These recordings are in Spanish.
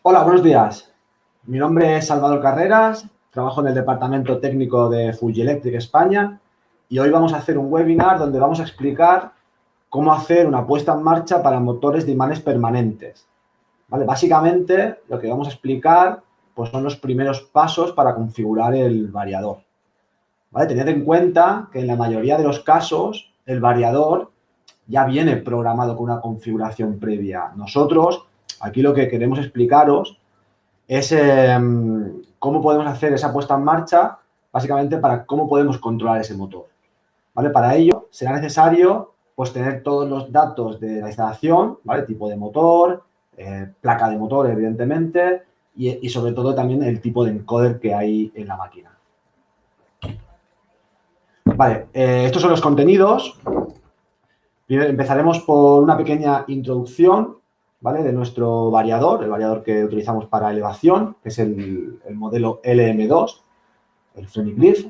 Hola, buenos días. Mi nombre es Salvador Carreras, trabajo en el departamento técnico de Fuji Electric España y hoy vamos a hacer un webinar donde vamos a explicar cómo hacer una puesta en marcha para motores de imanes permanentes. ¿Vale? Básicamente, lo que vamos a explicar pues, son los primeros pasos para configurar el variador. ¿Vale? Tened en cuenta que en la mayoría de los casos el variador ya viene programado con una configuración previa. Nosotros, aquí lo que queremos explicaros es cómo podemos hacer esa puesta en marcha, básicamente para cómo podemos controlar ese motor. ¿Vale? Para ello será necesario pues, tener todos los datos de la instalación, ¿vale? Tipo de motor, placa de motor, evidentemente, y sobre todo también el tipo de encoder que hay en la máquina. Vale, estos son los contenidos. Primero empezaremos por una pequeña introducción, ¿vale? De nuestro variador, el variador que utilizamos para elevación, que es el modelo LM2, el Phoenix.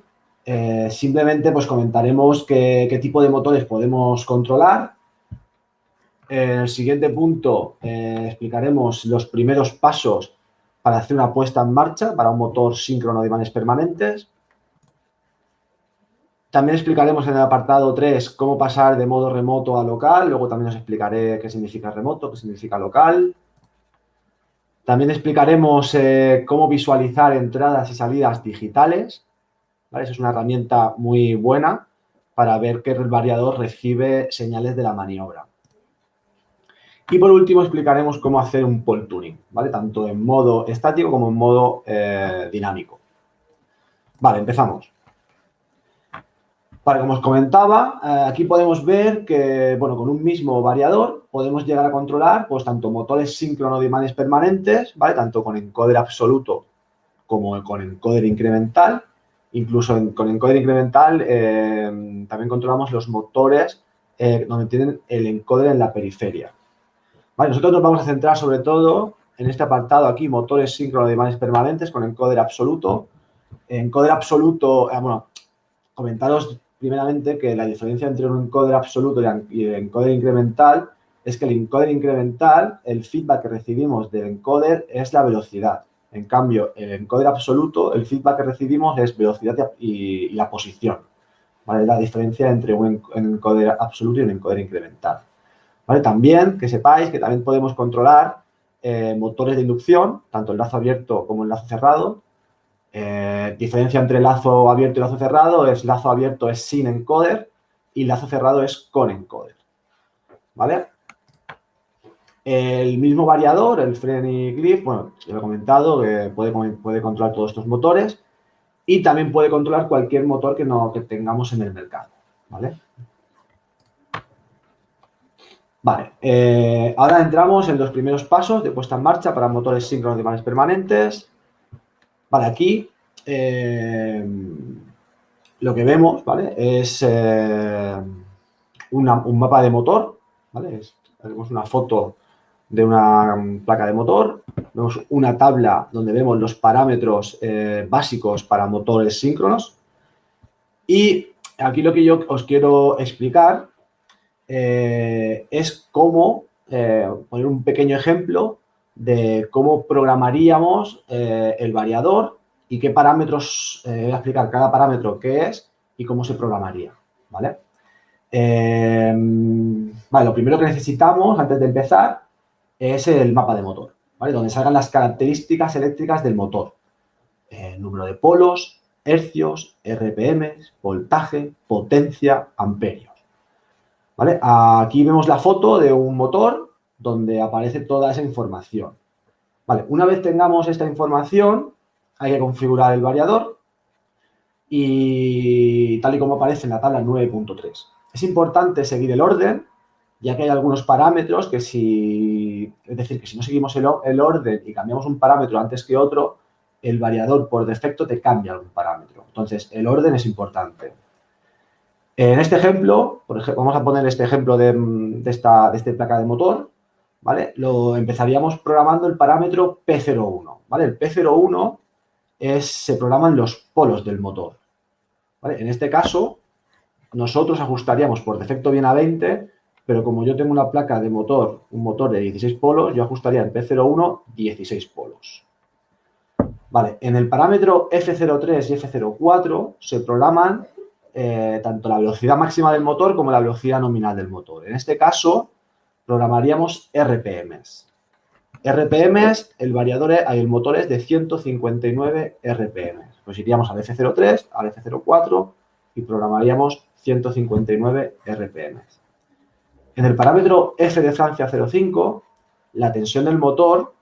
Simplemente pues comentaremos qué tipo de motores podemos controlar. En el siguiente punto explicaremos los primeros pasos para hacer una puesta en marcha para un motor síncrono de imanes permanentes. También explicaremos en el apartado 3 cómo pasar de modo remoto a local. Luego también os explicaré qué significa remoto, qué significa local. También explicaremos cómo visualizar entradas y salidas digitales. ¿Vale? Eso es una herramienta muy buena para ver que el variador recibe señales de la maniobra. Y por último explicaremos cómo hacer un pole tuning, ¿vale? Tanto en modo estático como en modo dinámico. Vale, empezamos. Vale, como os comentaba, aquí podemos ver que, bueno, con un mismo variador podemos llegar a controlar, pues, tanto motores síncrono de imanes permanentes, ¿vale? Tanto con encoder absoluto como con encoder incremental. Incluso con encoder incremental también controlamos los motores donde tienen el encoder en la periferia. Vale, nosotros nos vamos a centrar sobre todo en este apartado aquí, motores síncrono de imanes permanentes con encoder absoluto. Encoder absoluto, bueno, comentaros primeramente que la diferencia entre un encoder absoluto y el encoder incremental es que el encoder incremental, el feedback que recibimos del encoder es la velocidad. En cambio, el encoder absoluto, el feedback que recibimos es velocidad y la posición. ¿Vale? La diferencia entre un encoder absoluto y un encoder incremental. ¿Vale? También que sepáis que también podemos controlar motores de inducción, tanto el lazo abierto como el lazo cerrado. Diferencia entre lazo abierto y lazo cerrado es lazo abierto es sin encoder y lazo cerrado es con encoder. ¿Vale? El mismo variador, el Phoenix, bueno, ya lo he comentado, que puede controlar todos estos motores y también puede controlar cualquier motor que tengamos en el mercado. ¿Vale? Vale, ahora entramos en los primeros pasos de puesta en marcha para motores síncronos de imanes permanentes. Vale, aquí lo que vemos, ¿vale? Es un mapa de motor, ¿vale? Tenemos una foto de una placa de motor, vemos una tabla donde vemos los parámetros básicos para motores síncronos y aquí lo que yo os quiero explicar es cómo poner un pequeño ejemplo de cómo programaríamos el variador y qué parámetros, voy a explicar cada parámetro qué es y cómo se programaría, ¿vale? Vale, lo primero que necesitamos antes de empezar es el mapa de motor, ¿vale? Donde salgan las características eléctricas del motor. Número de polos, hercios, RPM, voltaje, potencia, amperios. ¿Vale? Aquí vemos la foto de un motor donde aparece toda esa información. Vale, una vez tengamos esta información, hay que configurar el variador y tal y como aparece en la tabla 9.3. Es importante seguir el orden, ya que hay algunos parámetros que es decir, que si no seguimos el orden y cambiamos un parámetro antes que otro, el variador por defecto te cambia algún parámetro. Entonces, el orden es importante. En este ejemplo, por ejemplo, vamos a poner este ejemplo de esta placa de motor, ¿vale? Lo empezaríamos programando el parámetro P01, ¿vale? El P01 se programan los polos del motor, ¿vale? En este caso, nosotros ajustaríamos por defecto bien a 20 pero como yo tengo una placa de motor, un motor de 16 polos, yo ajustaría en P01 16 polos. Vale, en el parámetro F03 y F04 se programan tanto la velocidad máxima del motor como la velocidad nominal del motor. En este caso, programaríamos RPMs. RPMs, el motor es de 159 RPMs. Pues iríamos al F03, al F04 y programaríamos 159 RPMs. En el parámetro F de Francia 05, la tensión del motor,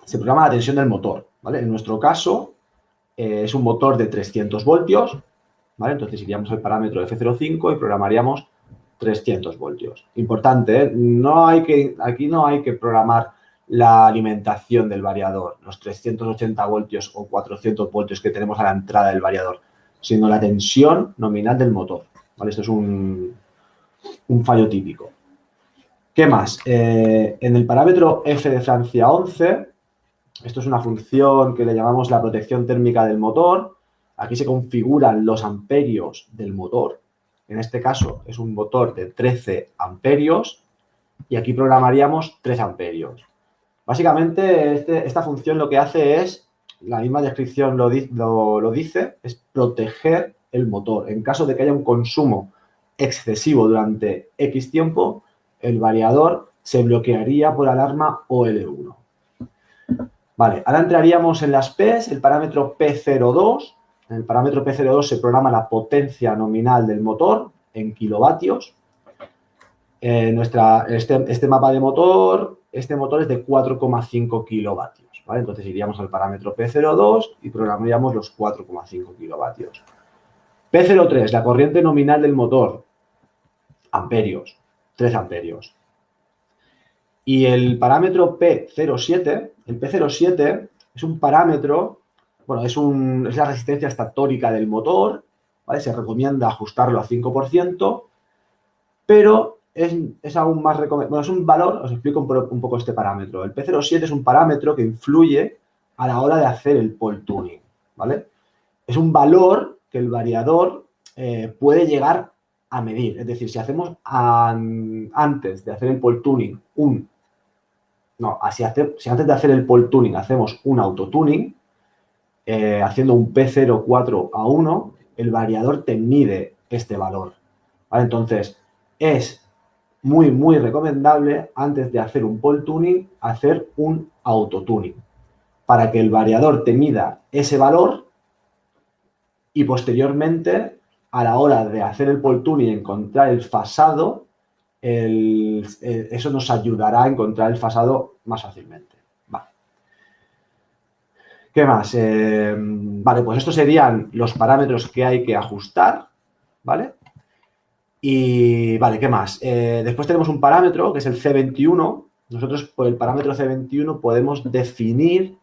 se programa la tensión del motor, ¿vale? En nuestro caso, es un motor de 300 voltios, ¿vale? Entonces iríamos al parámetro F05 y programaríamos 300 voltios. Importante, ¿eh? Aquí no hay que programar la alimentación del variador, los 380 voltios o 400 voltios que tenemos a la entrada del variador, sino la tensión nominal del motor, ¿vale? Esto es un fallo típico. ¿Qué más? En el parámetro F de Francia 11, esto es una función que le llamamos la protección térmica del motor. Aquí se configuran los amperios del motor. En este caso es un motor de 13 amperios y aquí programaríamos 3 amperios. Básicamente esta función lo que hace es, la misma descripción lo dice, es proteger el motor. En caso de que haya un consumo excesivo durante X tiempo, el variador se bloquearía por alarma OL1. Vale, ahora entraríamos en las P's, el parámetro P02. En el parámetro P02 se programa la potencia nominal del motor en kilovatios. Este mapa de motor, este motor es de 4,5 kilovatios, ¿vale? Entonces iríamos al parámetro P02 y programaríamos los 4,5 kilovatios. P03, la corriente nominal del motor, amperios, 3 amperios. Y el parámetro P07, el P07 es un parámetro, bueno, es la resistencia estatórica del motor, ¿vale? Se recomienda ajustarlo a 5%, pero es aún más recomendable. Bueno, es un valor, os explico un poco este parámetro. El P07 es un parámetro que influye a la hora de hacer el pole tuning, ¿vale? Es un valor que el variador puede llegar a medir. Es decir, si hacemos antes de hacer el pole tuning si antes de hacer el pole tuning hacemos un autotuning, haciendo un P04 a 1, el variador te mide este valor, ¿vale? Entonces, es muy, muy recomendable, antes de hacer un pole tuning, hacer un autotuning, para que el variador te mida ese valor y posteriormente, a la hora de hacer el pole tuning y encontrar el fasado, eso nos ayudará a encontrar el fasado más fácilmente. Vale. ¿Qué más? Vale, pues estos serían los parámetros que hay que ajustar, ¿vale? Y, vale, ¿qué más? Después tenemos un parámetro que es el C21. Nosotros por el parámetro C21 podemos definir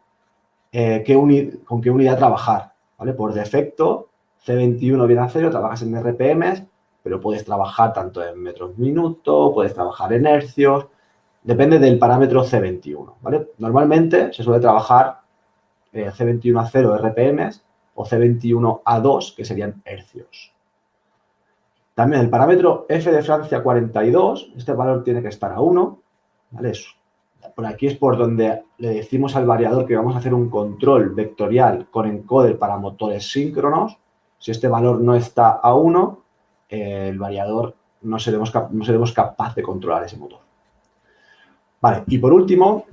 con qué unidad trabajar, ¿vale? Por defecto, C21 viene a 0, trabajas en RPMs, pero puedes trabajar tanto en metros minuto, puedes trabajar en hercios, depende del parámetro C21, ¿vale? Normalmente se suele trabajar C21 a 0 RPMs o C21 a 2, que serían hercios. También el parámetro F de Francia 42, este valor tiene que estar a 1, ¿vale? Por aquí es por donde le decimos al variador que vamos a hacer un control vectorial con encoder para motores síncronos. Si este valor no está a 1, el variador no seremos capaz de controlar ese motor. Vale, y por último,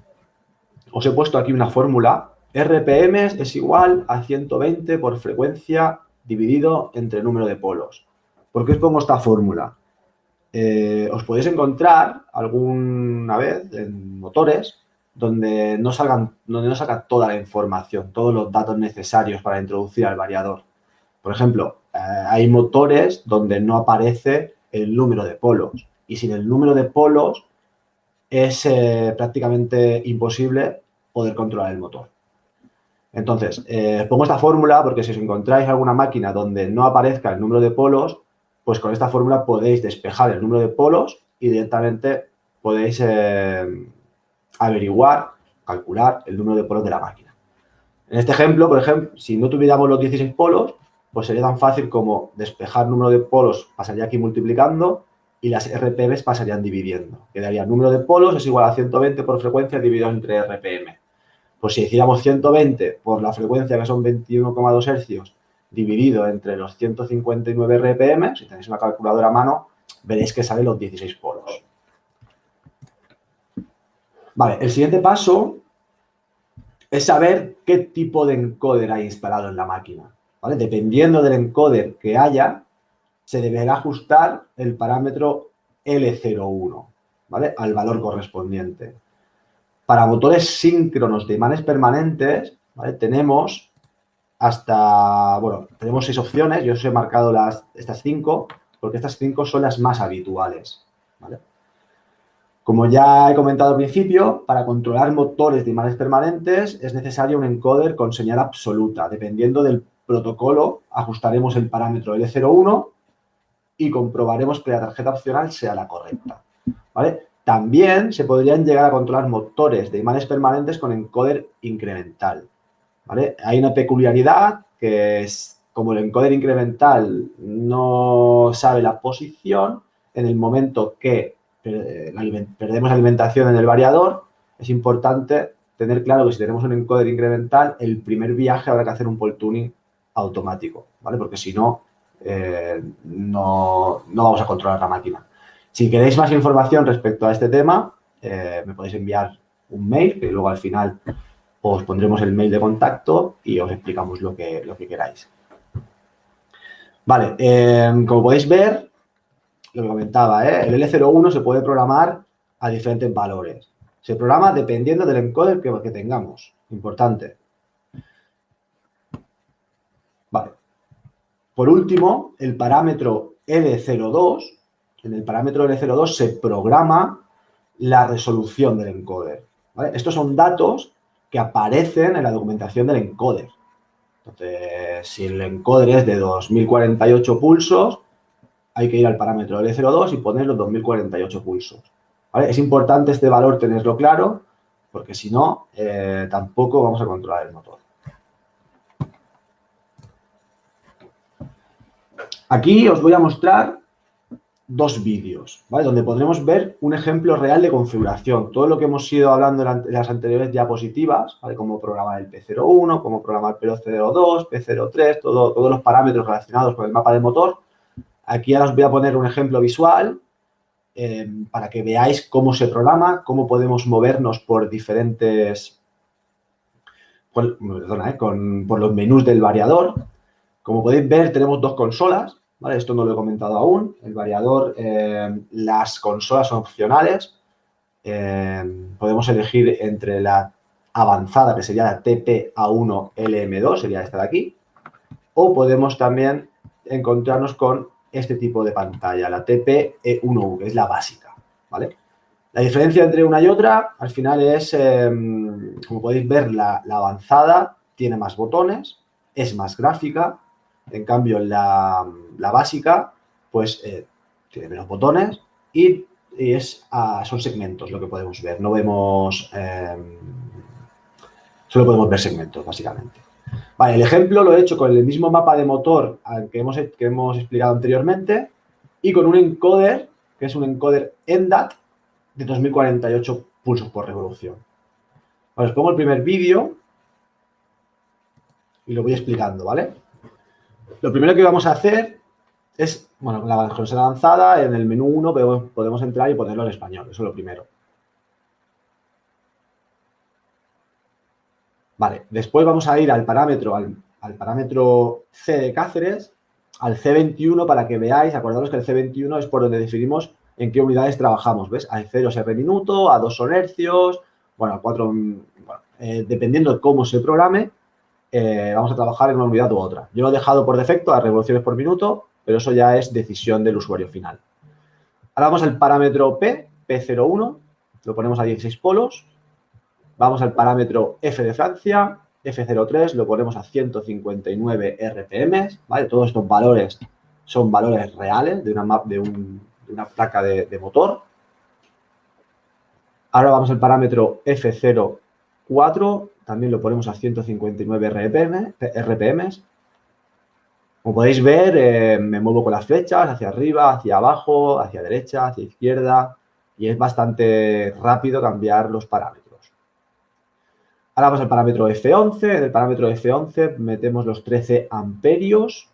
os he puesto aquí una fórmula. RPMs es igual a 120 por frecuencia dividido entre el número de polos. ¿Por qué os pongo esta fórmula? Os podéis encontrar alguna vez en motores donde no salga toda la información, todos los datos necesarios para introducir al variador. Por ejemplo, hay motores donde no aparece el número de polos y sin el número de polos es prácticamente imposible poder controlar el motor. Entonces, pongo esta fórmula porque si os encontráis alguna máquina donde no aparezca el número de polos, pues con esta fórmula podéis despejar el número de polos y directamente podéis averiguar, calcular el número de polos de la máquina. En este ejemplo, por ejemplo, si no tuviéramos los 16 polos, pues sería tan fácil como despejar el número de polos, pasaría aquí multiplicando y las RPMs pasarían dividiendo. Quedaría número de polos es igual a 120 por frecuencia dividido entre RPM. Pues si hiciéramos 120 por la frecuencia, que son 21,2 hercios, dividido entre los 159 RPM, si tenéis una calculadora a mano, veréis que salen los 16 polos. Vale, el siguiente paso es saber qué tipo de encoder hay instalado en la máquina. ¿Vale? Dependiendo del encoder que haya, se deberá ajustar el parámetro L01, ¿vale? Al valor correspondiente. Para motores síncronos de imanes permanentes, ¿vale? Tenemos tenemos 6 opciones. Yo os he marcado estas 5 porque estas 5 son las más habituales, ¿vale? Como ya he comentado al principio, para controlar motores de imanes permanentes es necesario un encoder con señal absoluta. Dependiendo del protocolo, ajustaremos el parámetro L01 y comprobaremos que la tarjeta opcional sea la correcta, ¿vale? También se podrían llegar a controlar motores de imanes permanentes con encoder incremental, ¿vale? Hay una peculiaridad que es, como el encoder incremental no sabe la posición, en el momento que perdemos alimentación en el variador, es importante tener claro que si tenemos un encoder incremental, el primer viaje habrá que hacer un pole tuning automático, ¿vale? Porque si no, no vamos a controlar la máquina. Si queréis más información respecto a este tema, me podéis enviar un mail, que luego al final os pondremos el mail de contacto y os explicamos lo que queráis. Vale, como podéis ver, lo que comentaba, el L01 se puede programar a diferentes valores. Se programa dependiendo del encoder que tengamos. Importante. Vale. Por último, el parámetro L02, en el parámetro L02 se programa la resolución del encoder, ¿vale? Estos son datos que aparecen en la documentación del encoder. Entonces, si el encoder es de 2048 pulsos, hay que ir al parámetro L02 y poner los 2048 pulsos, ¿vale? Es importante este valor tenerlo claro, porque si no, tampoco vamos a controlar el motor. Aquí os voy a mostrar 2 vídeos, ¿vale? Donde podremos ver un ejemplo real de configuración. Todo lo que hemos ido hablando en las anteriores diapositivas, ¿vale? Cómo programar el P01, cómo programar P02, P03, todos los parámetros relacionados con el mapa de motor. Aquí ahora os voy a poner un ejemplo visual para que veáis cómo se programa, cómo podemos movernos por diferentes... por los menús del variador. Como podéis ver, tenemos 2 consolas, ¿vale? Esto no lo he comentado aún. El variador, las consolas son opcionales. Podemos elegir entre la avanzada, que sería la TPA1LM2, sería esta de aquí, o podemos también encontrarnos con este tipo de pantalla, la TPE1U, que es la básica, ¿vale? La diferencia entre una y otra, al final es, como podéis ver, la avanzada tiene más botones, es más gráfica. En cambio, la básica, pues, tiene menos botones y son segmentos lo que podemos ver. No vemos... solo podemos ver segmentos, básicamente. Vale, el ejemplo lo he hecho con el mismo mapa de motor que hemos explicado anteriormente y con un encoder, que es un encoder ENDAT de 2048 pulsos por revolución. Vale, os pongo el primer vídeo y lo voy explicando, ¿vale? Lo primero que vamos a hacer es, bueno, la consola avanzada, en el menú 1 podemos entrar y ponerlo en español, eso es lo primero. Vale, después vamos a ir al parámetro, al parámetro C de Cáceres, al C21 para que veáis, acordaros que el C21 es por donde definimos en qué unidades trabajamos, ¿ves? A 0 es R minuto, a 2 son hercios, bueno, a 4, bueno, dependiendo de cómo se programe, vamos a trabajar en una unidad u otra. Yo lo he dejado por defecto a revoluciones por minuto, pero eso ya es decisión del usuario final. Ahora vamos al parámetro P01, lo ponemos a 16 polos. Vamos al parámetro F de Francia, F03, lo ponemos a 159 RPM, ¿vale? Todos estos valores son valores reales de una placa de motor. Ahora vamos al parámetro F04, también lo ponemos a 159 RPM. Como podéis ver, me muevo con las flechas hacia arriba, hacia abajo, hacia derecha, hacia izquierda y es bastante rápido cambiar los parámetros. Ahora vamos al parámetro F11. En el parámetro F11 metemos los 13 amperios,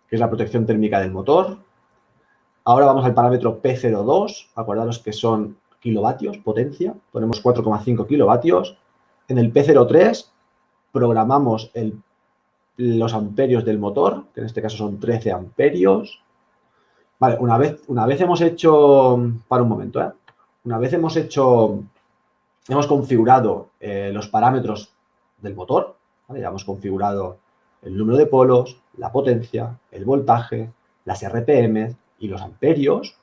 que es la protección térmica del motor. Ahora vamos al parámetro P02. Acordaros que son kilovatios, potencia. Ponemos 4,5 kilovatios. En el P03 programamos los amperios del motor, que en este caso son 13 amperios. Vale, una vez hemos hecho... Para un momento, ¿eh? Una vez hemos configurado los parámetros del motor, ¿vale? Ya hemos configurado el número de polos, la potencia, el voltaje, las RPM y los amperios.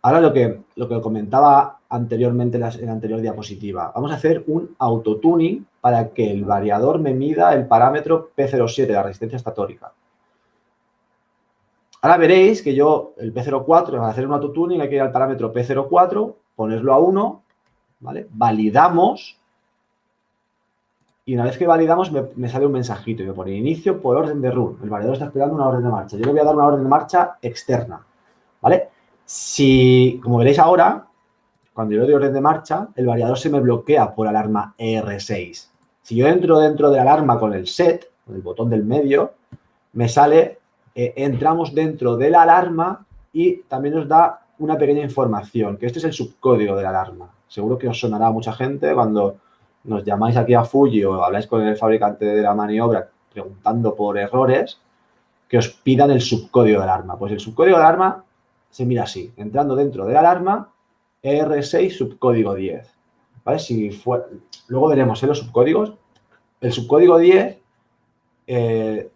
Ahora lo que comentaba anteriormente en la anterior diapositiva, vamos a hacer un autotuning para que el variador me mida el parámetro P07, la resistencia estatórica. Ahora veréis que el P04, para hacer un autotuning hay que ir al parámetro P04, ponerlo a 1, ¿vale? Validamos y una vez que validamos me sale un mensajito y me pone inicio por orden de run. El variador está esperando una orden de marcha. Yo le voy a dar una orden de marcha externa, ¿vale? Como veréis ahora, cuando yo le doy orden de marcha, el variador se me bloquea por alarma ER6. Si yo entro dentro de la alarma con el set, con el botón del medio, me sale, entramos dentro de la alarma y también nos da una pequeña información, que este es el subcódigo de la alarma. Seguro que os sonará a mucha gente cuando nos llamáis aquí a Fuji o habláis con el fabricante de la maniobra preguntando por errores, que os pidan el subcódigo de alarma. Pues el subcódigo de alarma se mira así, entrando dentro de la alarma, ER6 subcódigo 10. ¿Vale? Luego veremos los subcódigos. El subcódigo 10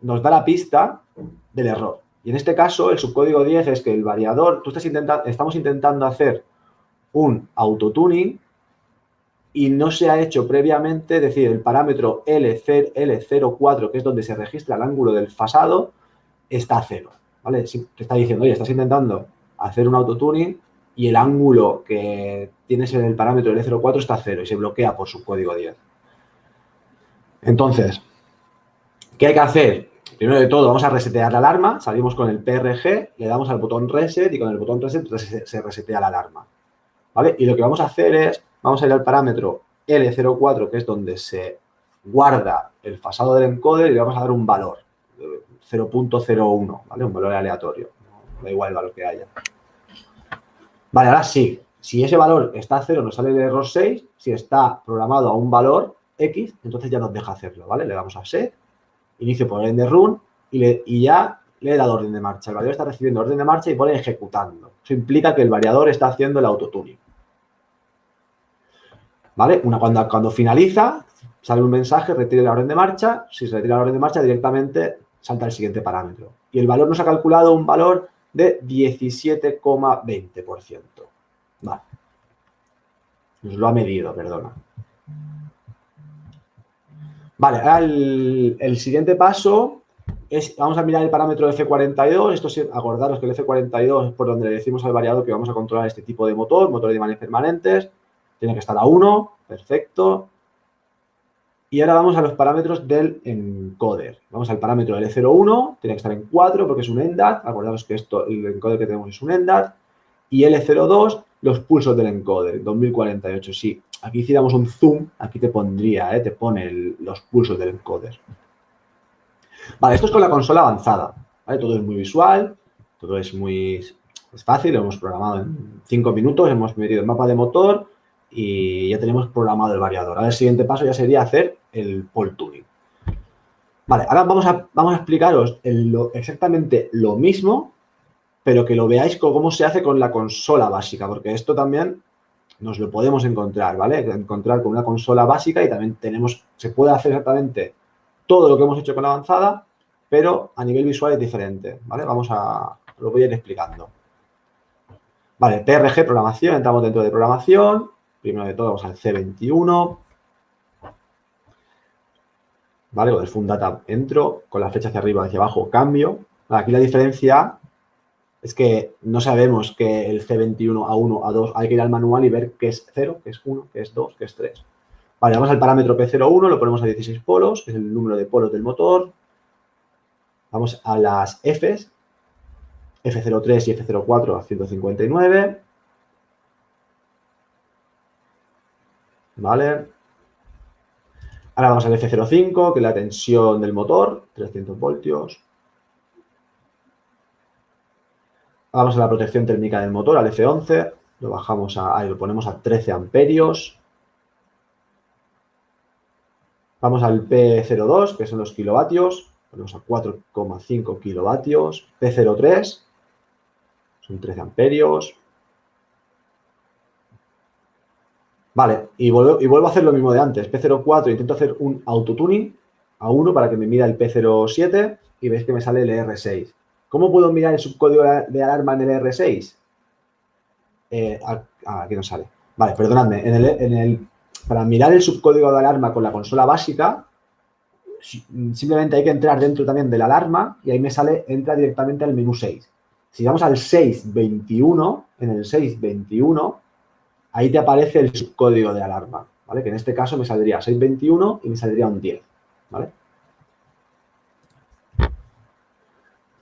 nos da la pista del error. Y en este caso, el subcódigo 10 es que el variador, estamos intentando hacer un autotuning y no se ha hecho previamente, es decir, el parámetro L04, que es donde se registra el ángulo del fasado, está a 0. ¿Vale? Te está diciendo, oye, estás intentando hacer un autotuning y el ángulo que tienes en el parámetro L04 está a 0 y se bloquea por subcódigo 10. Entonces, ¿qué hay que hacer? Primero de todo, vamos a resetear la alarma, salimos con el PRG, le damos al botón Reset y con el botón Reset se resetea la alarma. ¿Vale? Y lo que vamos a hacer es, vamos a ir al parámetro L04, que es donde se guarda el fasado del encoder y le vamos a dar un valor, 0.01, ¿vale? Un valor aleatorio, da igual el valor que haya. Vale, ahora sí, si ese valor está a 0 nos sale el error 6, si está programado a un valor X, entonces ya nos deja hacerlo, ¿vale? Le damos a Set, inicio por orden de run y ya le he dado orden de marcha. El variador está recibiendo orden de marcha y pone ejecutando. Eso implica que el variador está haciendo el autotuning. ¿Vale? Cuando finaliza, sale un mensaje, retire la orden de marcha. Si se retira la orden de marcha, directamente salta el siguiente parámetro. Y el valor nos ha calculado un valor de 17,20%. Vale. Nos lo ha medido, perdona. Vale, ahora el siguiente paso es, vamos a mirar el parámetro F42. Esto sí, acordaros que el F42 es por donde le decimos al variador que vamos a controlar este tipo de motores de imanes permanentes. Tiene que estar a 1, perfecto. Y ahora vamos a los parámetros del encoder. Vamos al parámetro L01, tiene que estar en 4 porque es un ENDAT. Acordaros que el encoder que tenemos es un ENDAT. Y L02, los pulsos del encoder, 2048. Si aquí hiciéramos un zoom, aquí te pondría, te pone los pulsos del encoder. Vale, esto es con la consola avanzada. ¿Vale? Todo es muy visual, todo es fácil. Lo hemos programado en 5 minutos, hemos metido el mapa de motor y ya tenemos programado el variador. Ahora el siguiente paso ya sería hacer el pole tuning. Vale, ahora vamos a explicaros exactamente lo mismo, pero que lo veáis cómo se hace con la consola básica, porque esto también nos lo podemos encontrar, ¿vale? Encontrar con una consola básica y también se puede hacer exactamente todo lo que hemos hecho con la avanzada, pero a nivel visual es diferente, ¿vale? Lo voy a ir explicando. Vale, PRG, programación, entramos dentro de programación. Primero de todo vamos al C21. ¿Vale? Con el Fund Data entro, con la flecha hacia arriba, hacia abajo, cambio. Vale, aquí la diferencia es que no sabemos que el C21 A1, A2, hay que ir al manual y ver qué es 0, qué es 1, qué es 2, qué es 3. Vale, vamos al parámetro P01, lo ponemos a 16 polos, que es el número de polos del motor. Vamos a las Fs, F03 y F04 a 159. ¿Vale? Ahora vamos al F05, que es la tensión del motor, 300 voltios. Vamos a la protección térmica del motor, al F11. Lo bajamos ahí lo ponemos a 13 amperios. Vamos al P02, que son los kilovatios. Ponemos a 4,5 kilovatios. P03, son 13 amperios. Vale, y vuelvo a hacer lo mismo de antes. P04, intento hacer un autotuning a 1 para que me mida el P07 y veis que me sale el R6. ¿Cómo puedo mirar el subcódigo de alarma en el R6? Aquí no sale. Vale, perdonadme. Para mirar el subcódigo de alarma con la consola básica, simplemente hay que entrar dentro también de la alarma y ahí me sale, entra directamente al menú 6. Si vamos al 621, en el 621, ahí te aparece el subcódigo de alarma, ¿vale? Que en este caso me saldría 621 y me saldría un 10, ¿vale?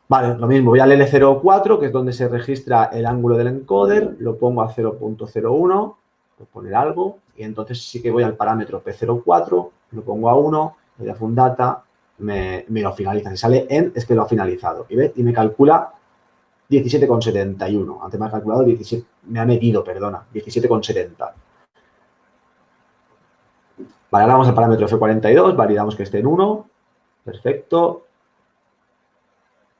Vale, lo mismo, voy al L04, que es donde se registra el ángulo del encoder, lo pongo a 0.01, por poner algo, y entonces sí que voy al parámetro P04, lo pongo a 1, le doy a Fundata, me lo finaliza. Si sale en, es que lo ha finalizado. Y me calcula 17,71. Antes me ha calculado 17, me ha metido, perdona, 17,70. Vale, ahora vamos al parámetro F42, validamos que esté en 1, perfecto.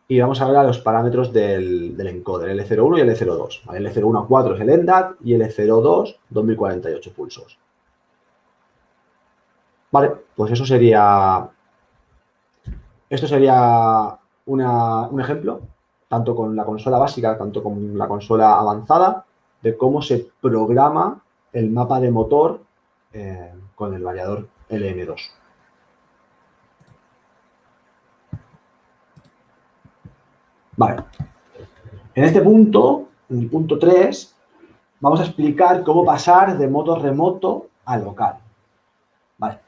Y vamos ahora a los parámetros del encoder, el L01 y el L02. ¿Vale? El L01 a 4 es el ENDAT y el L02, 2048 pulsos. Vale, pues esto sería un ejemplo, tanto con la consola básica, tanto con la consola avanzada, de cómo se programa el mapa de motor con el variador LM2. Vale. En este punto, en el punto 3, vamos a explicar cómo pasar de modo remoto a local. Vale.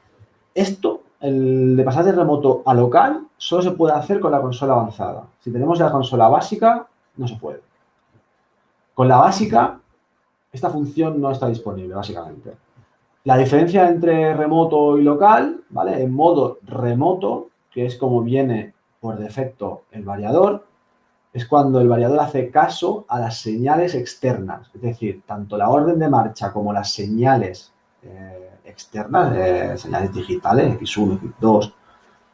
Esto, el de pasar de remoto a local, solo se puede hacer con la consola avanzada. Si tenemos la consola básica, no se puede. Con la básica, esta función no está disponible, básicamente. La diferencia entre remoto y local, ¿vale? En modo remoto, que es como viene por defecto el variador, es cuando el variador hace caso a las señales externas. Es decir, tanto la orden de marcha como las señales externas, señales digitales, X1, X2,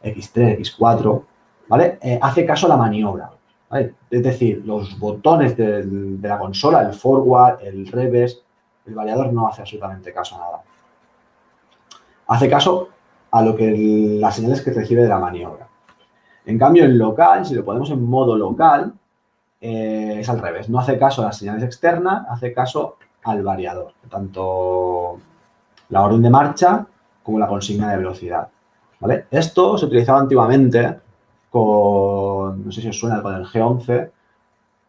X3, X4, ¿vale? Hace caso a la maniobra, ¿vale? Es decir, los botones de la consola, el forward, el reverse, el variador no hace absolutamente caso a nada. Hace caso a lo que las señales que recibe de la maniobra. En cambio, en local, si lo ponemos en modo local, es al revés. No hace caso a las señales externas, hace caso al variador. Tanto la orden de marcha como la consigna de velocidad, ¿vale? Esto se utilizaba antiguamente con, no sé si os suena, con el G11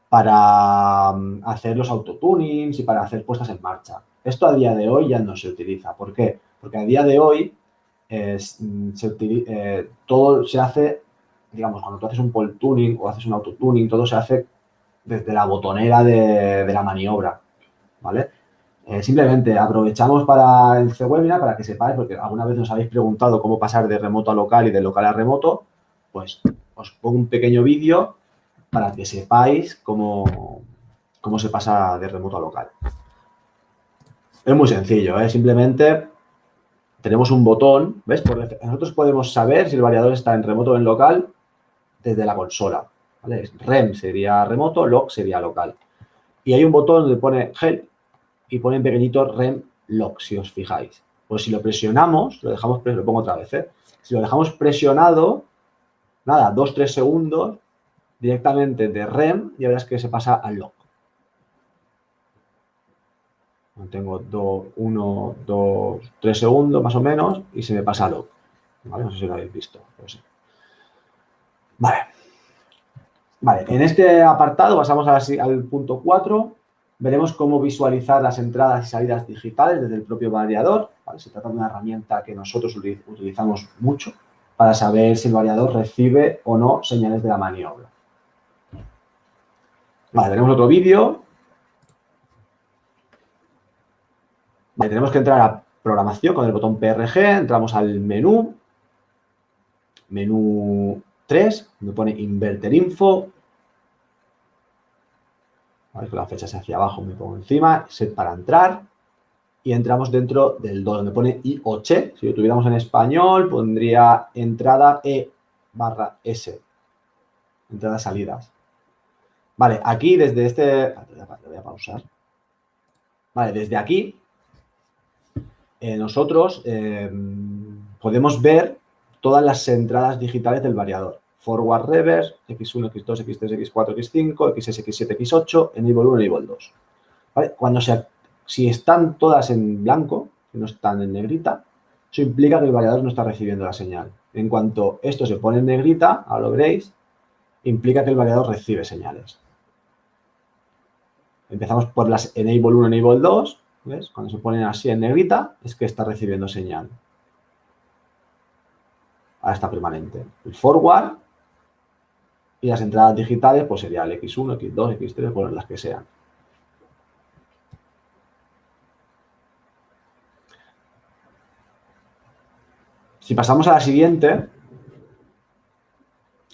para hacer los autotunings y para hacer puestas en marcha. Esto a día de hoy ya no se utiliza. ¿Por qué? Porque a día de hoy todo se hace, digamos, cuando tú haces un pole tuning o haces un autotuning, todo se hace desde la botonera de la maniobra, ¿vale? Simplemente aprovechamos para el webinar para que sepáis, porque alguna vez nos habéis preguntado cómo pasar de remoto a local y de local a remoto, pues os pongo un pequeño vídeo para que sepáis cómo se pasa de remoto a local. Es muy sencillo, ¿eh? Simplemente tenemos un botón, ¿ves? Nosotros podemos saber si el variador está en remoto o en local desde la consola, ¿vale? REM sería remoto, LOC sería local. Y hay un botón donde pone Help y pone en pequeñito REM LOC, si os fijáis. Pues si lo presionamos, lo pongo otra vez, ¿eh? Si lo dejamos presionado, nada, 2-3 segundos, directamente de REM, ya verás que se pasa al LOC. Tengo 1, 2, 3 segundos más o menos y se me pasa a LOC. ¿Vale? No sé si lo habéis visto. Pues sí. Vale, en este apartado pasamos al punto 4. Veremos cómo visualizar las entradas y salidas digitales desde el propio variador. ¿Vale? Se trata de una herramienta que nosotros utilizamos mucho. para saber si el variador recibe o no señales de la maniobra. Vale, tenemos otro vídeo. Vale, tenemos que entrar a programación con el botón PRG, entramos al menú 3, donde pone Inverter Info. Vale, con la flecha hacia abajo me pongo encima, set para entrar y entramos dentro del 2, donde pone IOC. Si lo tuviéramos en español, pondría entrada E/S, entradas salidas. Vale, aquí desde este... Lo voy a pausar. Vale, desde aquí nosotros podemos ver todas las entradas digitales del variador. Forward, reverse, X1, X2, X3, X4, X5, XS, X7, X8, enable 1, enable 2. ¿Vale? Si están todas en blanco, si no están en negrita, eso implica que el variador no está recibiendo la señal. En cuanto esto se pone en negrita, ahora lo veréis, implica que el variador recibe señales. Empezamos por las enable 1, enable 2, ¿ves? Cuando se ponen así en negrita, es que está recibiendo señal. Ahora está permanente. El forward y las entradas digitales, pues sería el X1, X2, X3, bueno, las que sean. Si pasamos a la siguiente,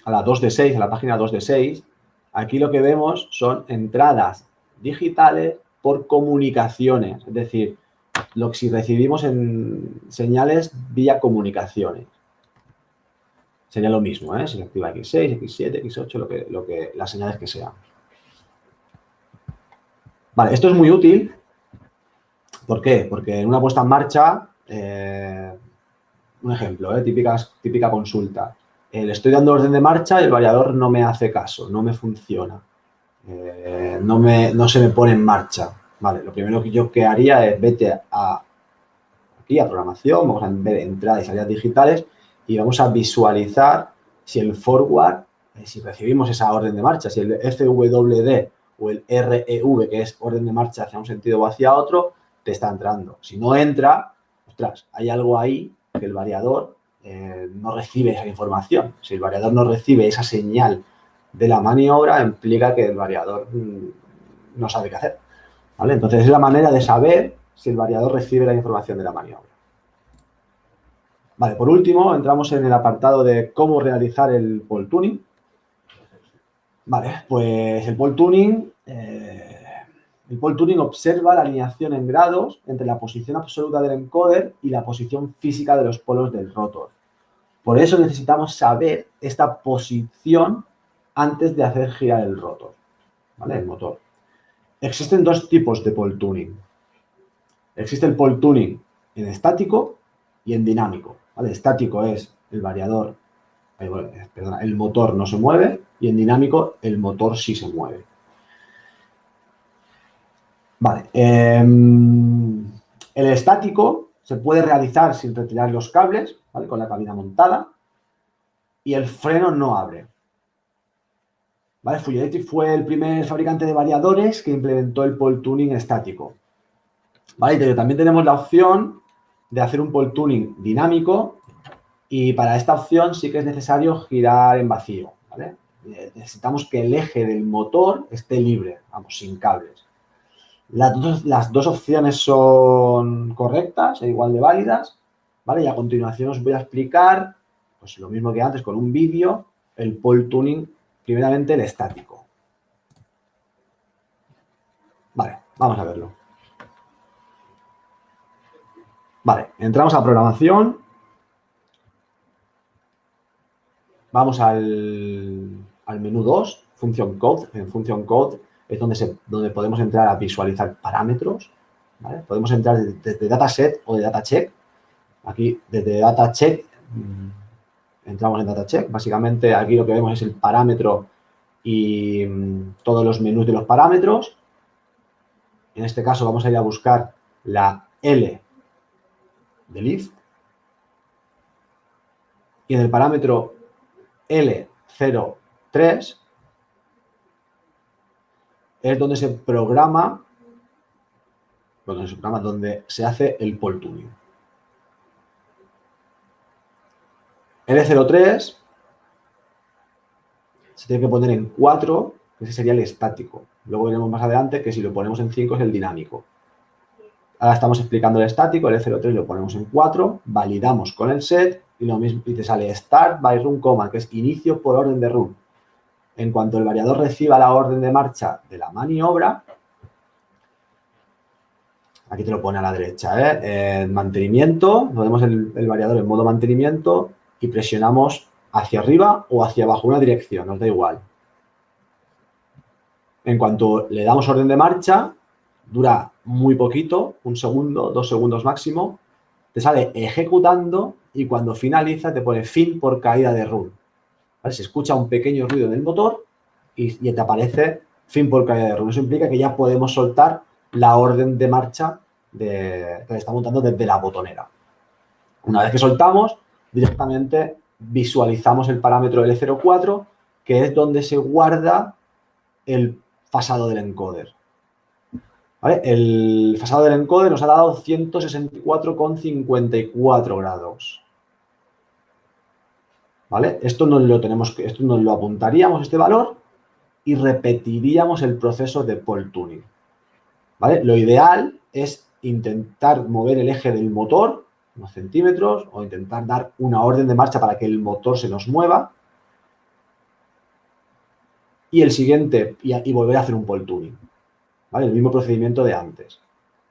a la 2 de 6, a la página 2 de 6, aquí lo que vemos son entradas digitales por comunicaciones, es decir, si recibimos en señales vía comunicaciones. Sería lo mismo, ¿eh? Si se activa X6, X7, X8, las señales que sean. Vale, esto es muy útil. ¿Por qué? Porque en una puesta en marcha, un ejemplo, típica consulta. Le estoy dando orden de marcha y el variador no me hace caso, no me funciona. No se me pone en marcha. Vale, lo primero que yo haría es vete aquí a programación, vamos a ver entradas y salidas digitales y vamos a visualizar si el forward, si recibimos esa orden de marcha, si el FWD o el REV, que es orden de marcha hacia un sentido o hacia otro, te está entrando. Si no entra, ostras, hay algo ahí que el variador no recibe esa información. Si el variador no recibe esa señal de la maniobra, implica que el variador no sabe qué hacer. ¿Vale? Entonces, es la manera de saber si el variador recibe la información de la maniobra. Vale, por último, entramos en el apartado de cómo realizar el pole tuning. Vale, pues el pole tuning observa la alineación en grados entre la posición absoluta del encoder y la posición física de los polos del rotor. Por eso necesitamos saber esta posición antes de hacer girar el rotor, ¿vale? El motor. Existen dos tipos de pole tuning. Existe el pole tuning en estático y en dinámico, ¿vale? Estático es el variador, el motor no se mueve y en dinámico el motor sí se mueve. Vale. El estático se puede realizar sin retirar los cables, ¿vale? Con la cabina montada y el freno no abre. ¿Vale? Fluidetic fue el primer fabricante de variadores que implementó el pole tuning estático. ¿Vale? Pero también tenemos la opción de hacer un pole tuning dinámico y para esta opción sí que es necesario girar en vacío, ¿vale? Necesitamos que el eje del motor esté libre, vamos, sin cables. Las dos opciones son correctas e igual de válidas, ¿vale? Y a continuación os voy a explicar, pues lo mismo que antes con un vídeo, el pole tuning, primeramente el estático. Vale, vamos a verlo. Vale, entramos a programación. Vamos al menú 2, Function Code. En Function Code es donde podemos entrar a visualizar parámetros, ¿vale? Podemos entrar desde Dataset o de Datacheck. Aquí, desde Datacheck, entramos en Datacheck. Básicamente, aquí lo que vemos es el parámetro y todos los menús de los parámetros. En este caso, vamos a ir a buscar la L de lift. Y en el parámetro L03 es donde se programa, donde se hace el pole tuning. L03 se tiene que poner en 4, que ese sería el estático. Luego veremos más adelante que si lo ponemos en 5 es el dinámico. Ahora estamos explicando el estático, el L03 lo ponemos en 4, validamos con el set y lo mismo, y te sale start by run command, que es inicio por orden de run. En cuanto el variador reciba la orden de marcha de la maniobra, aquí te lo pone a la derecha, en mantenimiento, ponemos el variador en modo mantenimiento y presionamos hacia arriba o hacia abajo, una dirección, nos da igual. En cuanto le damos orden de marcha, dura muy poquito, 1 segundo, 2 segundos máximo, te sale ejecutando y cuando finaliza te pone fin por caída de run. ¿Vale? Se escucha un pequeño ruido en el motor y te aparece fin por caída de run. Eso implica que ya podemos soltar la orden de marcha que está montando desde la botonera. Una vez que soltamos, directamente visualizamos el parámetro L04, que es donde se guarda el fasado del encoder. ¿Vale? El fasado del encoder nos ha dado 164,54 grados. ¿Vale? Esto nos lo apuntaríamos, este valor, y repetiríamos el proceso de pole tuning. ¿Vale? Lo ideal es intentar mover el eje del motor unos centímetros o intentar dar una orden de marcha para que el motor se nos mueva y el siguiente y volver a hacer un pole tuning. ¿Vale? El mismo procedimiento de antes.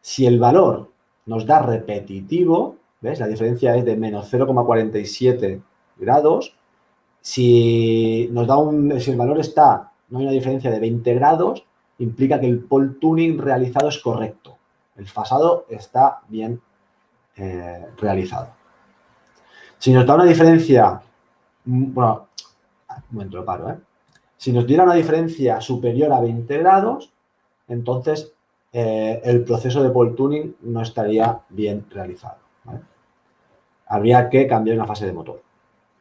Si el valor nos da repetitivo, ¿ves? La diferencia es de menos 0,47 grados. Si el valor no hay una diferencia de 20 grados, implica que el pole tuning realizado es correcto. El fasado está bien realizado. Si nos da una diferencia, bueno, un momento, lo paro, Si nos diera una diferencia superior a 20 grados, entonces el proceso de pole tuning no estaría bien realizado. ¿Vale? Habría que cambiar una fase de motor.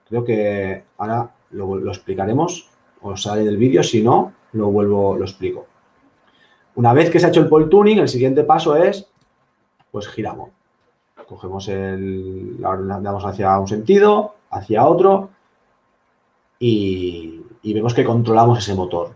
Creo que ahora lo explicaremos, os sale del vídeo, si no, lo explico. Una vez que se ha hecho el pole tuning, el siguiente paso es, pues giramos. Cogemos damos hacia un sentido, hacia otro y vemos que controlamos ese motor.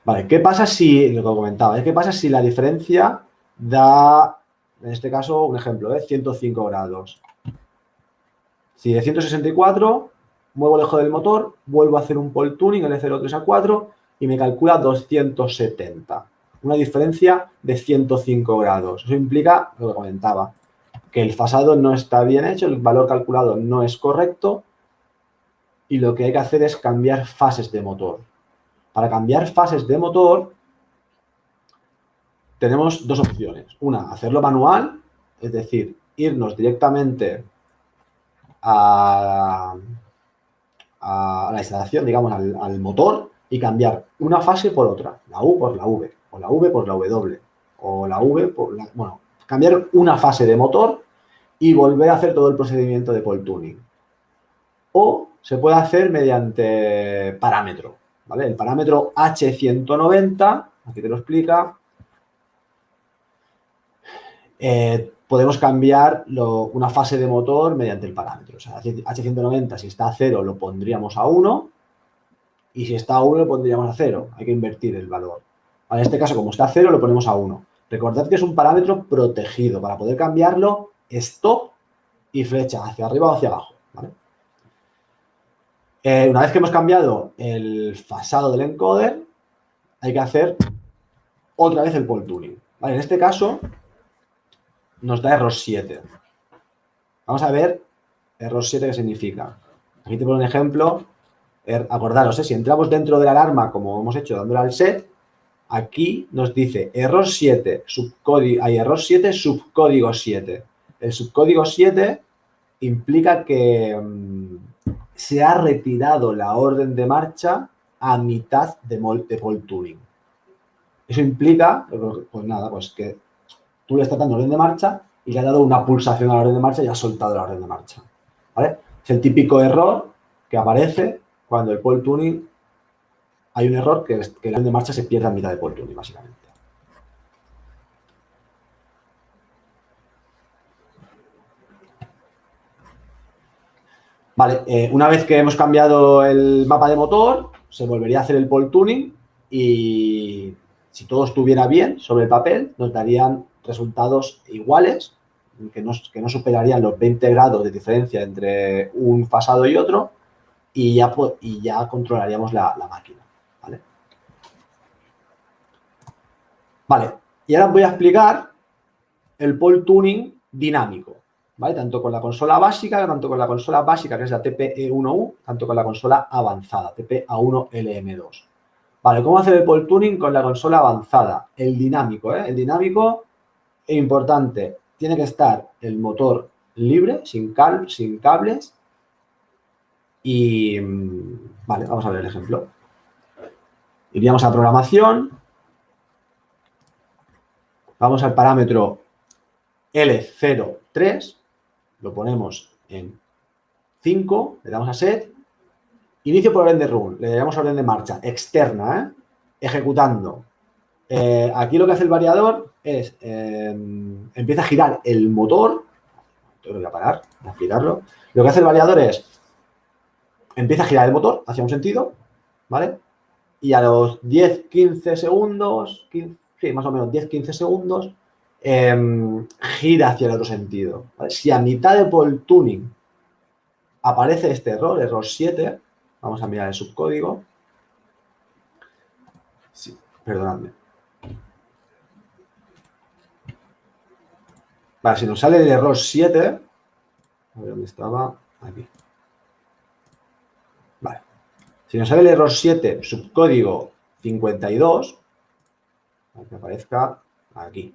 Vale, ¿qué pasa si, lo que comentaba, qué pasa si la diferencia da, en este caso, un ejemplo, 105 grados? Si de 164 muevo el eje del motor, vuelvo a hacer un pole tuning, L03 a 4, y me calcula 270. Una diferencia de 105 grados. Eso implica, lo que comentaba, que el fasado no está bien hecho, el valor calculado no es correcto, y lo que hay que hacer es cambiar fases de motor. Para cambiar fases de motor, tenemos dos opciones. Una, hacerlo manual, es decir, irnos directamente a la instalación, digamos, al motor y cambiar una fase por otra, la U por la V, o la V por la W, o la V por la... Bueno, cambiar una fase de motor y volver a hacer todo el procedimiento de pole tuning. O se puede hacer mediante parámetro, ¿vale? El parámetro H190, aquí te lo explica, podemos cambiar una fase de motor mediante el parámetro. O sea, H190, si está a 0, lo pondríamos a 1, y si está a 1, lo pondríamos a 0. Hay que invertir el valor. En este caso, como está a 0, lo ponemos a 1. Recordad que es un parámetro protegido. Para poder cambiarlo, stop y flecha hacia arriba o hacia abajo, ¿vale? Una vez que hemos cambiado el fasado del encoder, hay que hacer otra vez el pole tuning, ¿vale? En este caso, nos da error 7. Vamos a ver error 7 qué significa. Aquí te pongo un ejemplo. Acordaros, si entramos dentro de la alarma, como hemos hecho dándole al set, aquí nos dice error 7, error 7, subcódigo 7. El subcódigo 7 implica que se ha retirado la orden de marcha a mitad de pole tuning. Eso implica, pues nada, pues que tú le estás dando orden de marcha y le has dado una pulsación a la orden de marcha y has soltado la orden de marcha, ¿vale? Es el típico error que aparece cuando el pole tuning, hay un error que la orden de marcha se pierde a mitad de pole tuning, básicamente. Vale, una vez que hemos cambiado el mapa de motor, se volvería a hacer el pole tuning y si todo estuviera bien sobre el papel, nos darían resultados iguales, que no superarían los 20 grados de diferencia entre un fasado y otro y ya controlaríamos la máquina. ¿Vale? Vale, y ahora voy a explicar el pole tuning dinámico. ¿Vale? Tanto con la consola básica, que es la TPE1U, tanto con la consola avanzada, TPA1LM2. Vale, ¿cómo hacer el pole tuning con la consola avanzada? El dinámico, ¿eh? El dinámico es importante. Tiene que estar el motor libre, sin cables. Y, vale, vamos a ver el ejemplo. Iríamos a programación. Vamos al parámetro L03. Lo ponemos en 5, le damos a set, inicio por orden de run, le damos orden de marcha externa, ejecutando. Aquí lo que hace el variador es, empieza a girar el motor, lo voy a parar, voy a explicarlo. Lo que hace el variador es, empieza a girar el motor hacia un sentido, ¿vale? Y a los 10-15 segundos, sí, más o menos 10-15 segundos, gira hacia el otro sentido. ¿Vale? Si a mitad de pole tuning aparece este error 7, vamos a mirar el subcódigo. Sí, perdonadme. Vale, si nos sale el error 7, a ver dónde estaba, aquí. Vale. Si nos sale el error 7, subcódigo 52, para que aparezca aquí.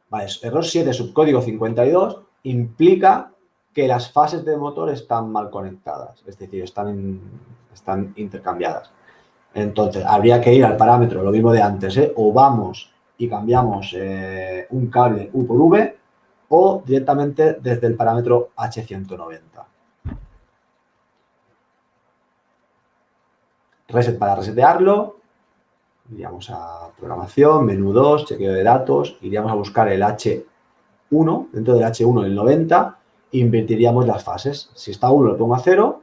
Vale, error 7, subcódigo 52, implica que las fases del motor están mal conectadas, es decir, están intercambiadas. Entonces, habría que ir al parámetro, lo mismo de antes, o vamos y cambiamos un cable U por V, o directamente desde el parámetro H190. Reset para resetearlo. Iríamos a programación, menú 2, chequeo de datos, iríamos a buscar el H1, dentro del H1 el 90, e invertiríamos las fases. Si está 1 lo pongo a 0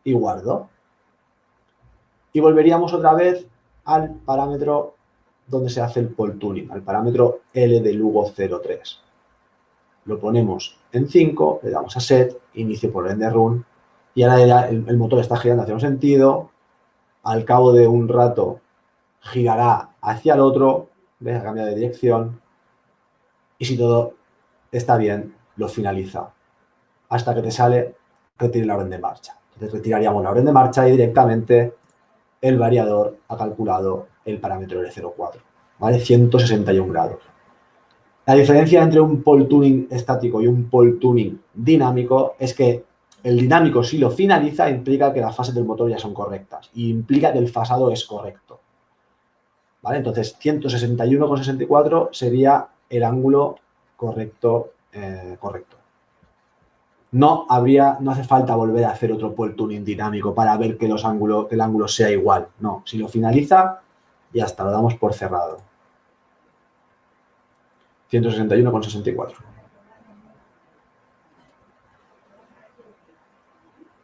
y guardo. Y volveríamos otra vez al parámetro donde se hace el pole tuning, al parámetro L de Lugo 03. Lo ponemos en 5, le damos a set, inicio por orden de run, y ahora ya el motor está girando hacia un sentido, al cabo de un rato girará hacia el otro, ¿ves? Ha cambiado de dirección, y si todo está bien, lo finaliza. Hasta que te sale, retire la orden de marcha. Entonces retiraríamos la orden de marcha y directamente el variador ha calculado el parámetro L04, ¿vale? 161 grados. La diferencia entre un pole tuning estático y un pole tuning dinámico es que el dinámico, si lo finaliza, implica que las fases del motor ya son correctas y implica que el fasado es correcto. ¿Vale? Entonces, 161,64 sería el ángulo correcto. No hace falta volver a hacer otro pole tuning dinámico para ver que el ángulo sea igual. No, si lo finaliza, ya está, lo damos por cerrado. 161,64.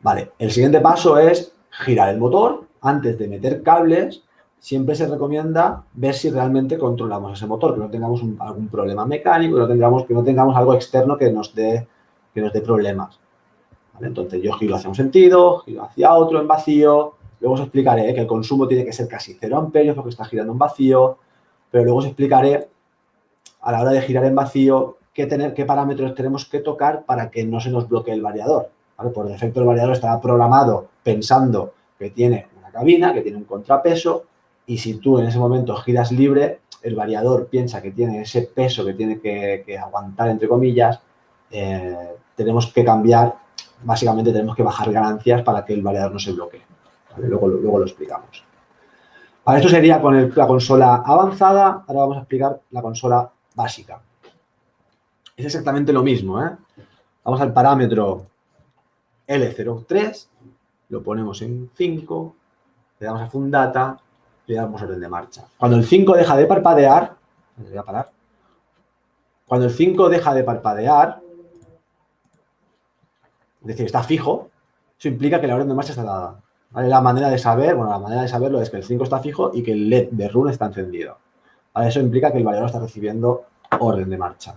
Vale, el siguiente paso es girar el motor. Antes de meter cables, siempre se recomienda ver si realmente controlamos ese motor, que no tengamos algún problema mecánico, que no tengamos algo externo que nos dé problemas. ¿Vale? Entonces yo giro hacia un sentido, giro hacia otro en vacío. Luego os explicaré que el consumo tiene que ser casi 0 amperios porque está girando en vacío, pero luego os explicaré a la hora de girar en vacío qué parámetros tenemos que tocar para que no se nos bloquee el variador. ¿Vale? Por defecto el variador estará programado pensando que tiene una cabina, que tiene un contrapeso, y si tú en ese momento giras libre, el variador piensa que tiene ese peso que tiene que aguantar, entre comillas. Tenemos que cambiar, básicamente tenemos que bajar ganancias para que el variador no se bloquee. ¿Vale? Luego lo explicamos. Vale, esto sería con la consola avanzada. Ahora vamos a explicar la consola básica. Es exactamente lo mismo, ¿eh? Vamos al parámetro L03, lo ponemos en 5, le damos a Fund Data, le damos orden de marcha. Cuando el 5 deja de parpadear, Cuando el 5 deja de parpadear, es decir, está fijo, eso implica que la orden de marcha está dada. ¿Vale? La manera de saber, bueno, la manera de saberlo es que el 5 está fijo y que el LED de run está encendido. ¿Vale? Eso implica que el variador está recibiendo orden de marcha.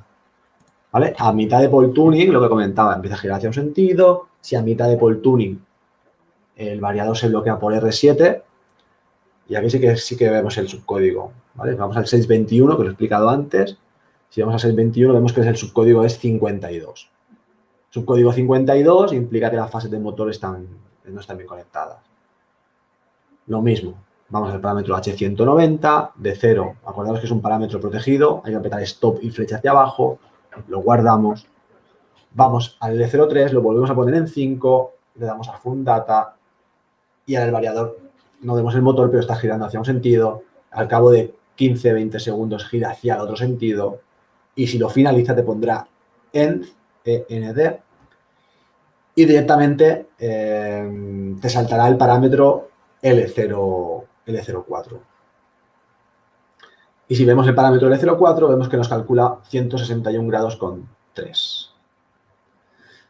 ¿Vale? A mitad de pole tuning, lo que comentaba, empieza a girar hacia un sentido. Si a mitad de pole tuning el variador se bloquea por R7, y aquí sí que vemos el subcódigo. ¿Vale? Vamos al 621, que lo he explicado antes. Si vamos al 621, vemos que el subcódigo es 52. Subcódigo 52 implica que las fases del motor no están bien conectadas. Lo mismo, vamos al parámetro H190, de 0. Acordaos que es un parámetro protegido, hay que apretar stop y flecha hacia abajo, lo guardamos. Vamos al L03, lo volvemos a poner en 5, le damos a Fun Data y ahora el variador, no vemos el motor, pero está girando hacia un sentido. Al cabo de 15-20 segundos gira hacia el otro sentido y si lo finaliza te pondrá END, END, y directamente te saltará el parámetro L04. Y si vemos el parámetro L04, vemos que nos calcula 161 grados con 3.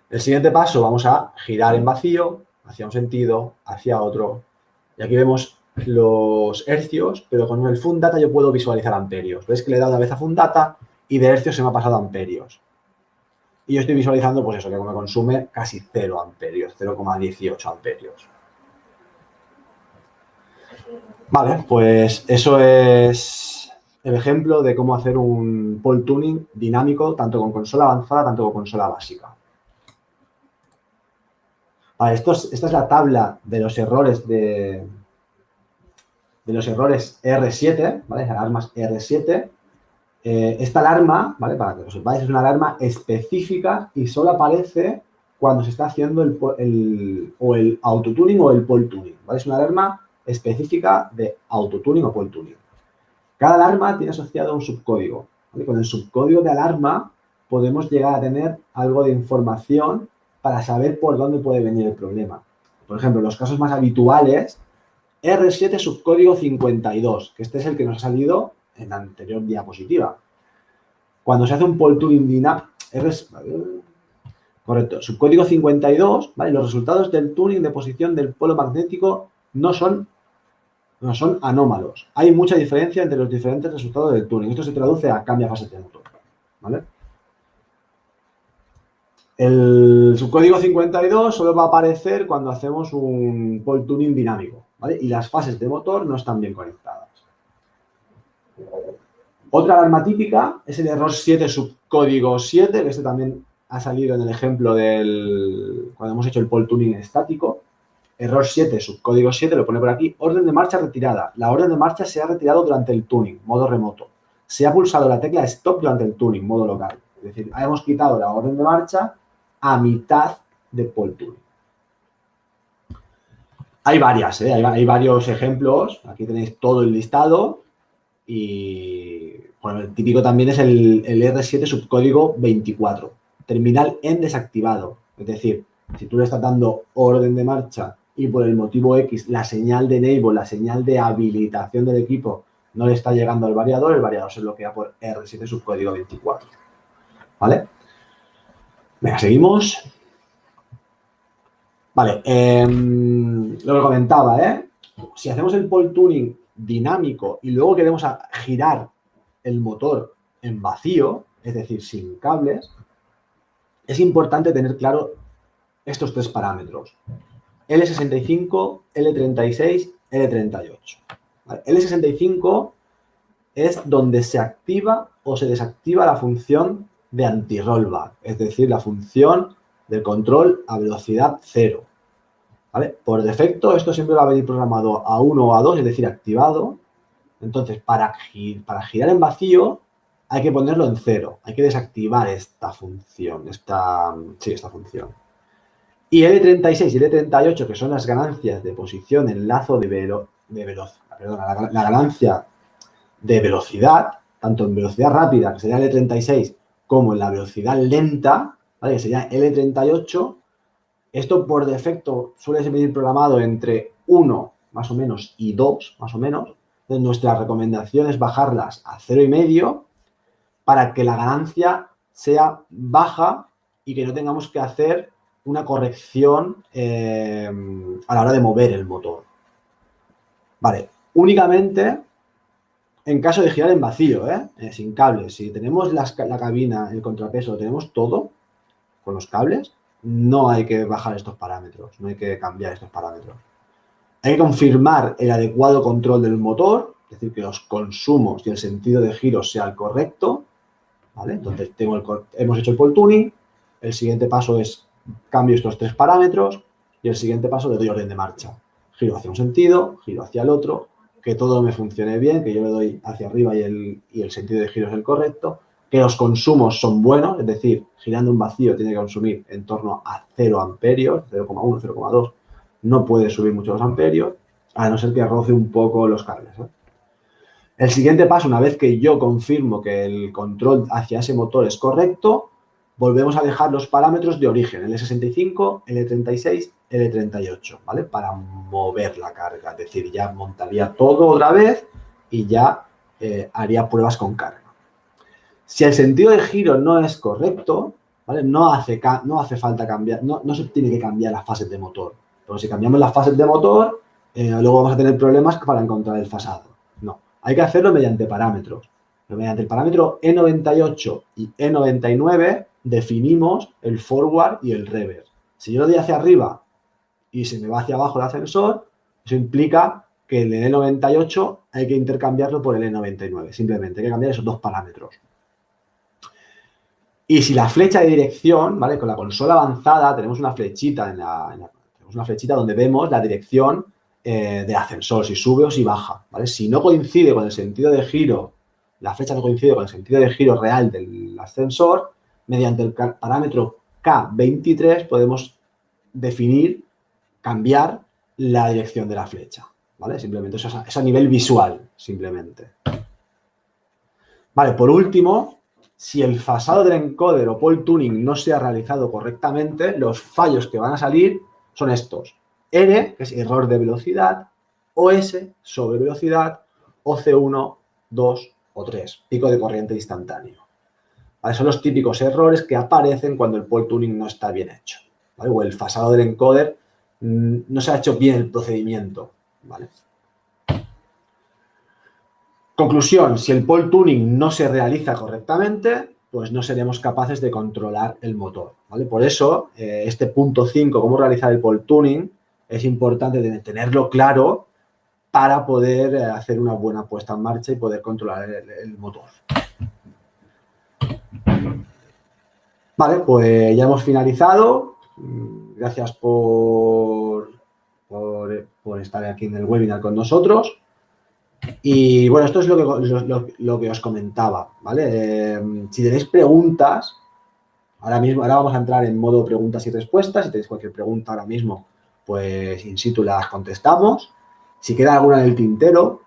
El siguiente paso, vamos a girar en vacío, hacia un sentido, hacia otro. Y aquí vemos los hercios, pero con el Fun Data yo puedo visualizar amperios. ¿Veis que le he dado una vez a Fun Data y de hercios se me ha pasado a amperios? Y yo estoy visualizando, pues eso, que me consume casi 0 amperios, 0,18 amperios. Vale, pues eso es el ejemplo de cómo hacer un pole tuning dinámico, tanto con consola avanzada, tanto con consola básica. Vale, esta es la tabla de los errores R7, ¿vale? Alarmas R7. Esta alarma, ¿vale? Para que lo sepáis, es una alarma específica y solo aparece cuando se está haciendo el autotuning o el pole tuning, ¿vale? Es una alarma específica de autotuning o pole tuning. Cada alarma tiene asociado un subcódigo, ¿vale? Con el subcódigo de alarma podemos llegar a tener algo de información para saber por dónde puede venir el problema. Por ejemplo, los casos más habituales, R7 subcódigo 52, que este es el que nos ha salido en la anterior diapositiva. Cuando se hace un pole tuning dinámico, correcto, subcódigo 52, ¿vale? Los resultados del tuning de posición del polo magnético no son anómalos. Hay mucha diferencia entre los diferentes resultados del tuning. Esto se traduce a cambia fase de motor, ¿vale? El subcódigo 52 solo va a aparecer cuando hacemos un pole tuning dinámico, ¿vale? Y las fases de motor no están bien conectadas. Otra alarma típica es el error 7 subcódigo 7, que este también ha salido en el ejemplo cuando hemos hecho el pole tuning estático. Error 7 subcódigo 7, lo pone por aquí, orden de marcha retirada. La orden de marcha se ha retirado durante el tuning, modo remoto. Se ha pulsado la tecla stop durante el tuning, modo local. Es decir, hemos quitado la orden de marcha a mitad de pole tuning. Hay varias, hay varios ejemplos. Aquí tenéis todo el listado. Y bueno, el típico también es el R7 subcódigo 24. Terminal en desactivado. Es decir, si tú le estás dando orden de marcha y por el motivo X la señal de enable, la señal de habilitación del equipo no le está llegando al variador, el variador se bloquea por R7 subcódigo 24. ¿Vale? Venga, seguimos. Vale, lo que comentaba, si hacemos el pole tuning dinámico y luego queremos girar el motor en vacío, es decir, sin cables, es importante tener claro estos tres parámetros. L65, L36, L38. ¿Vale? L65 es donde se activa o se desactiva la función de anti-rollback, es decir, la función del control a velocidad cero. ¿Vale? Por defecto, esto siempre va a venir programado a 1 o a 2, es decir, activado. Entonces, para girar en vacío, hay que ponerlo en 0. Hay que desactivar esta función, esta función. Y L36 y L38, que son las ganancias de posición en lazo la ganancia de velocidad, tanto en velocidad rápida, que sería L36, como en la velocidad lenta, ¿vale? Que sería L38. Esto por defecto suele venir programado entre 1 más o menos y 2 más o menos. Entonces, nuestra recomendación es bajarlas a 0,5 para que la ganancia sea baja y que no tengamos que hacer una corrección a la hora de mover el motor. Vale, únicamente en caso de girar en vacío, sin cables. Si tenemos la cabina, el contrapeso, tenemos todo con los cables, no hay que bajar estos parámetros, no hay que cambiar estos parámetros. Hay que confirmar el adecuado control del motor, es decir, que los consumos y el sentido de giro sea el correcto, ¿vale? Entonces hemos hecho el pole tuning, el siguiente paso es cambio estos 3 parámetros y el siguiente paso le doy orden de marcha. Giro hacia un sentido, giro hacia el otro, que todo me funcione bien, que yo le doy hacia arriba y el sentido de giro es el correcto, que los consumos son buenos, es decir, girando en vacío tiene que consumir en torno a 0 amperios, 0,1, 0,2, no puede subir mucho los amperios, a no ser que roce un poco los cables. El siguiente paso, una vez que yo confirmo que el control hacia ese motor es correcto, volvemos a dejar los parámetros de origen, L65, L36, L38, ¿vale? Para mover la carga, es decir, ya montaría todo otra vez y ya haría pruebas con carga. Si el sentido de giro no es correcto, ¿vale? No hace falta cambiar, no se tiene que cambiar las fases de motor. Pero si cambiamos las fases de motor, luego vamos a tener problemas para encontrar el fasado. No, hay que hacerlo mediante parámetros. Pero mediante el parámetro E98 y E99 definimos el forward y el reverse. Si yo lo doy hacia arriba y se me va hacia abajo el ascensor, eso implica que el E98 hay que intercambiarlo por el E99. Simplemente hay que cambiar esos 2 parámetros. Y si la flecha de dirección, ¿vale? Con la consola avanzada tenemos una flechita tenemos una flechita donde vemos la dirección del ascensor, si sube o si baja, ¿vale? Si no coincide con el sentido de giro, la flecha no coincide con el sentido de giro real del ascensor, mediante el parámetro K23 podemos cambiar la dirección de la flecha, ¿vale? Simplemente eso es a nivel visual, simplemente. Vale, por último, si el fasado del encoder o pole tuning no se ha realizado correctamente, los fallos que van a salir son estos. R, que es error de velocidad, OS, sobre velocidad, OC1, 2 o 3, pico de corriente instantáneo. ¿Vale? Son los típicos errores que aparecen cuando el pole tuning no está bien hecho, ¿vale? O el fasado del encoder no se ha hecho bien el procedimiento, ¿vale? Conclusión, si el pole tuning no se realiza correctamente, pues no seremos capaces de controlar el motor, ¿vale? Por eso, este punto 5, cómo realizar el pole tuning, es importante tenerlo claro para poder hacer una buena puesta en marcha y poder controlar el motor. Vale, pues ya hemos finalizado. Gracias por estar aquí en el webinar con nosotros. Y bueno, esto es lo que os comentaba, ¿vale? Si tenéis preguntas, ahora vamos a entrar en modo preguntas y respuestas. Si tenéis cualquier pregunta ahora mismo, pues in situ las contestamos. Si queda alguna en el tintero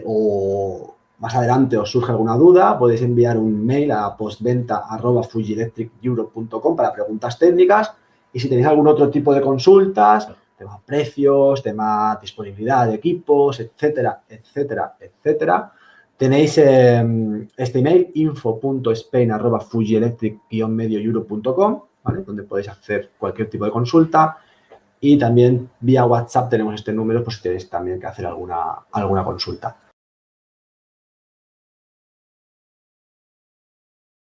o más adelante os surge alguna duda, podéis enviar un mail a postventa@fujielectriceurope.com para preguntas técnicas. Y si tenéis algún otro tipo de consultas, tema precios, tema disponibilidad de equipos, etcétera, etcétera, etcétera, tenéis este email info.spain@fujielectric-medioeurope.com, ¿vale? Donde podéis hacer cualquier tipo de consulta. Y también vía WhatsApp tenemos este número, pues si tenéis también que hacer alguna consulta.